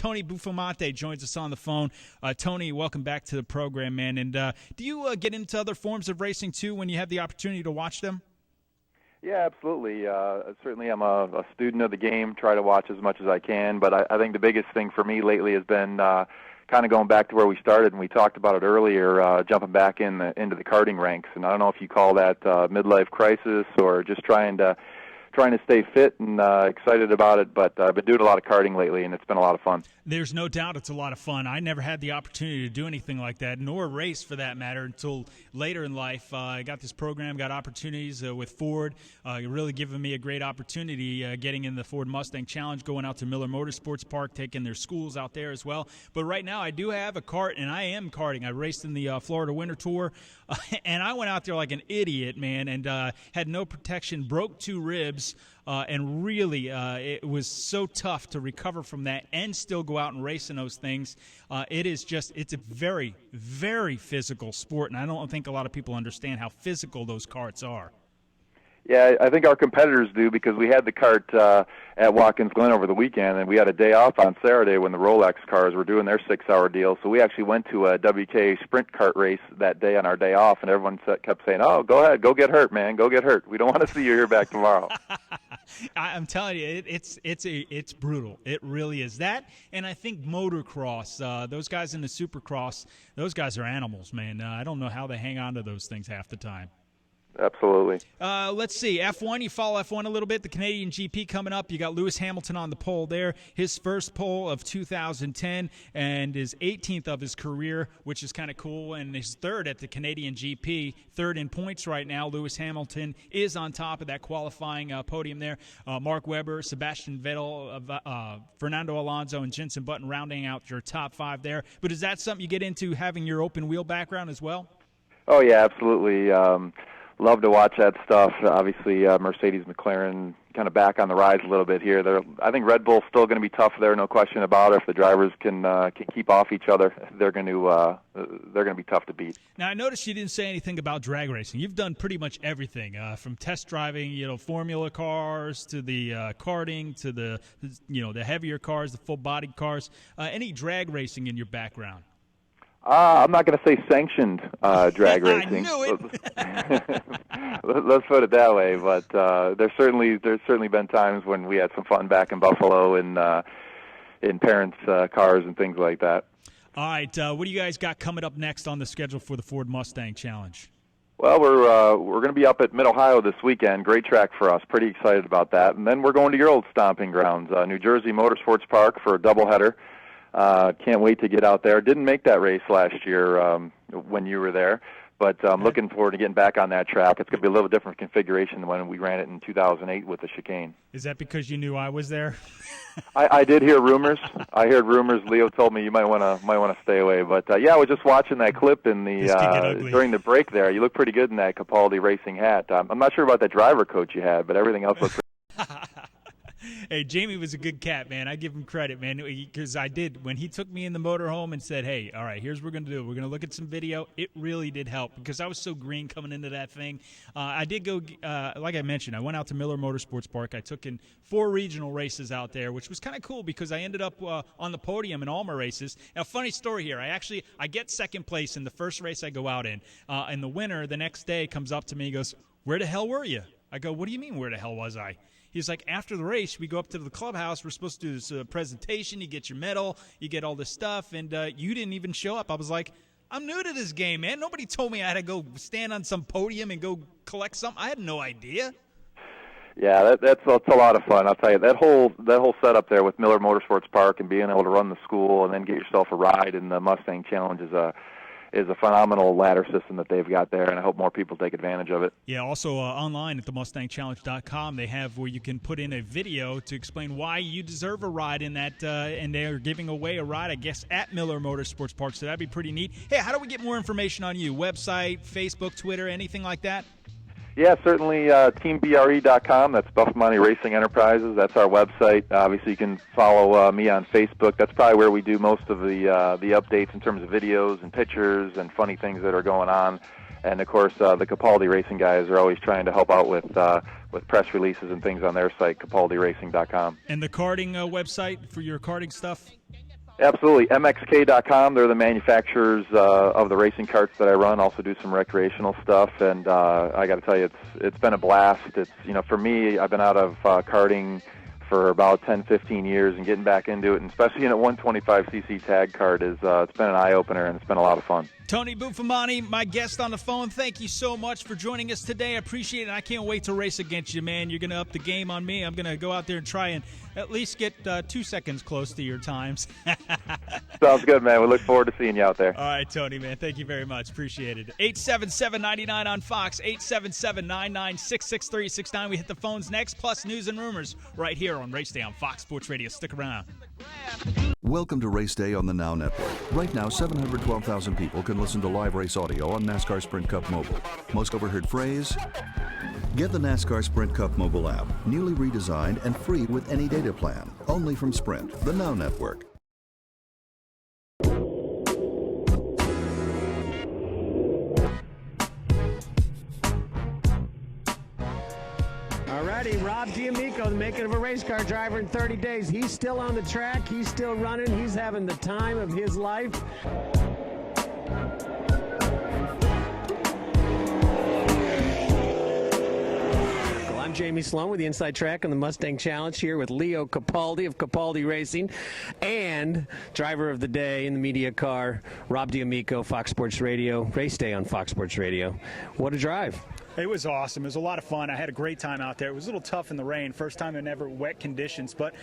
Tony Buffomante joins us on the phone. Tony, welcome back to the program, man. And do you get into other forms of racing, too, when you have the opportunity to watch them? Yeah, absolutely. Certainly I'm a student of the game, try to watch as much as I can, but I think the biggest thing for me lately has been kind of going back to where we started, and we talked about it earlier, jumping back into the karting ranks. And I don't know if you call that midlife crisis or just trying to stay fit and excited about it, but I've been doing a lot of karting lately, and it's been a lot of fun. There's no doubt it's a lot of fun. I never had the opportunity to do anything like that, nor race for that matter, until later in life. I got this program, got opportunities with Ford. Really giving me a great opportunity getting in the Ford Mustang Challenge, going out to Miller Motorsports Park, taking their schools out there as well. But right now I do have a kart, and I am karting. I raced in the Florida Winter Tour, and I went out there like an idiot, man, and had no protection, broke 2 ribs. And really, it was so tough to recover from that and still go out and race in those things. It's a very, very physical sport, and I don't think a lot of people understand how physical those karts are. Yeah, I think our competitors do, because we had the kart at Watkins Glen over the weekend, and we had a day off on Saturday when the Rolex cars were doing their 6-hour deal. So we actually went to a WK sprint kart race that day on our day off, and everyone kept saying, "Oh, go ahead, go get hurt, man, go get hurt. We don't want to see you here back tomorrow." I'm telling you, it's brutal. It really is that, and I think motocross. Those guys in the Supercross, those guys are animals, man. I don't know how they hang on to those things half the time. Absolutely. Let's see. F1, you follow F1 a little bit. The Canadian GP coming up. You got Lewis Hamilton on the pole there. His first pole of 2010 and his 18th of his career, which is kind of cool, and his third at the Canadian GP. Third in points right now. Lewis Hamilton is on top of that qualifying podium there. Mark Webber, Sebastian Vettel, Fernando Alonso, and Jenson Button rounding out your top 5 there. But is that something you get into, having your open wheel background as well? Oh, yeah, absolutely. Love to watch that stuff. Obviously, Mercedes, McLaren kind of back on the rise a little bit here. I think Red Bull's still going to be tough there, no question about it. If the drivers can keep off each other, they're going to be tough to beat. Now, I noticed you didn't say anything about drag racing. You've done pretty much everything, from test driving, Formula cars, to the karting, to the heavier cars, the full-bodied cars. Any drag racing in your background? I'm not going to say sanctioned drag racing. I knew it. Let's put it that way. But there's certainly been times when we had some fun back in Buffalo in parents' cars and things like that. All right, what do you guys got coming up next on the schedule for the Ford Mustang Challenge? Well, we're going to be up at Mid-Ohio this weekend. Great track for us. Pretty excited about that. And then we're going to your old stomping grounds, New Jersey Motorsports Park, for a doubleheader. Can't wait to get out there. Didn't make that race last year when you were there, but I'm looking forward to getting back on that track. It's going to be a little different configuration than when we ran it in 2008 with the chicane. Is that because you knew I was there? I did hear rumors. I heard rumors. Leo told me you might want to stay away. But yeah, I was just watching that clip in the during the break there. You look pretty good in that Capaldi Racing hat. I'm not sure about that driver coat you had, but everything else looked pretty. Hey, Jamie was a good cat, man. I give him credit, man, because I did. When he took me in the motorhome and said, hey, all right, here's what we're going to do. We're going to look at some video. It really did help, because I was so green coming into that thing. I did go, like I mentioned, I went out to Miller Motorsports Park. I took in 4 regional races out there, which was kind of cool, because I ended up on the podium in all my races. Now, funny story here. I get second place in the first race I go out in. And the winner the next day comes up to me and goes, where the hell were you? I go, what do you mean, where the hell was I? He's like, after the race, we go up to the clubhouse. We're supposed to do this presentation. You get your medal. You get all this stuff. And you didn't even show up. I was like, I'm new to this game, man. Nobody told me I had to go stand on some podium and go collect something. I had no idea. Yeah, that's a lot of fun. I'll tell you, that whole setup there with Miller Motorsports Park and being able to run the school and then get yourself a ride in the Mustang Challenge is a phenomenal ladder system that they've got there, and I hope more people take advantage of it. Yeah, also online at themustangchallenge.com, they have where you can put in a video to explain why you deserve a ride in that, and they're giving away a ride, I guess, at Miller Motorsports Park, so that'd be pretty neat. Hey, how do we get more information on you? Website, Facebook, Twitter, anything like that? Yeah, certainly teambre.com. That's Buffomante Racing Enterprises. That's our website. Obviously, you can follow me on Facebook. That's probably where we do most of the updates in terms of videos and pictures and funny things that are going on. And, of course, the Capaldi Racing guys are always trying to help out with press releases and things on their site, capaldiracing.com. And the karting website for your karting stuff? Absolutely. MXK.com, they're the manufacturers of the racing carts that I run, also do some recreational stuff, and I got to tell you, it's been a blast. It's, for me, I've been out of karting for about 10, 15 years, and getting back into it, and especially in a 125cc tag kart, it's been an eye-opener, and it's been a lot of fun. Tony Buffomante, my guest on the phone, thank you so much for joining us today. I appreciate it. I can't wait to race against you, man. You're going to up the game on me. I'm going to go out there and try and at least get 2 seconds close to your times. Sounds good, man. We look forward to seeing you out there. All right, Tony, man. Thank you very much. Appreciate it. 877-99 on Fox, 877-99-66369. We hit the phones next, plus news and rumors right here on Race Day on Fox Sports Radio. Stick around. Welcome to Race Day on the Now Network. Right now, 712,000 people can listen to live race audio on NASCAR Sprint Cup Mobile. Most overheard phrase? Get the NASCAR Sprint Cup mobile app, newly redesigned and free with any data plan. Only from Sprint, the Now Network. Alrighty, Rob D'Amico, the making of a race car driver in 30 days. He's still on the track. He's still running. He's having the time of his life. I'm Jamie Sloan with the Inside Track on the Mustang Challenge here with Leo Capaldi of Capaldi Racing and driver of the day in the media car, Rob D'Amico, Fox Sports Radio. Race Day on Fox Sports Radio. What a drive. It was awesome. It was a lot of fun. I had a great time out there. It was a little tough in the rain. First time in ever wet conditions, but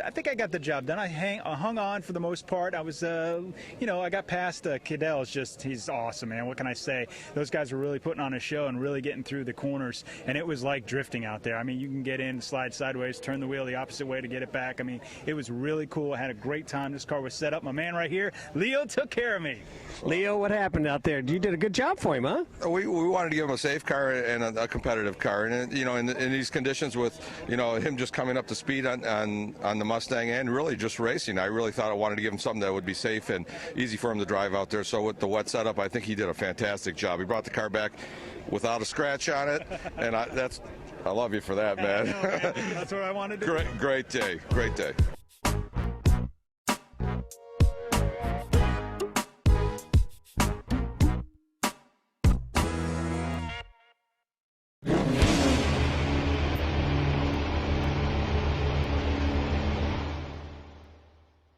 I think I got the job done. I hung on for the most part. I was, I got past Cadell. He's awesome, man. What can I say? Those guys were really putting on a show and really getting through the corners, and it was like drifting out there. I mean, you can get in, slide sideways, turn the wheel the opposite way to get it back. I mean, it was really cool. I had a great time. This car was set up. My man right here, Leo, took care of me. Leo, what happened out there? You did a good job for him, huh? We wanted to give him a safe car and a competitive car, and in these conditions with him just coming up to speed on the Mustang and really just racing, I really thought I wanted to give him something that would be safe and easy for him to drive out there. So with the wet setup, I think he did a fantastic job. He brought the car back without a scratch on it, and I love you for that, man. That's what I wanted to do. Great day.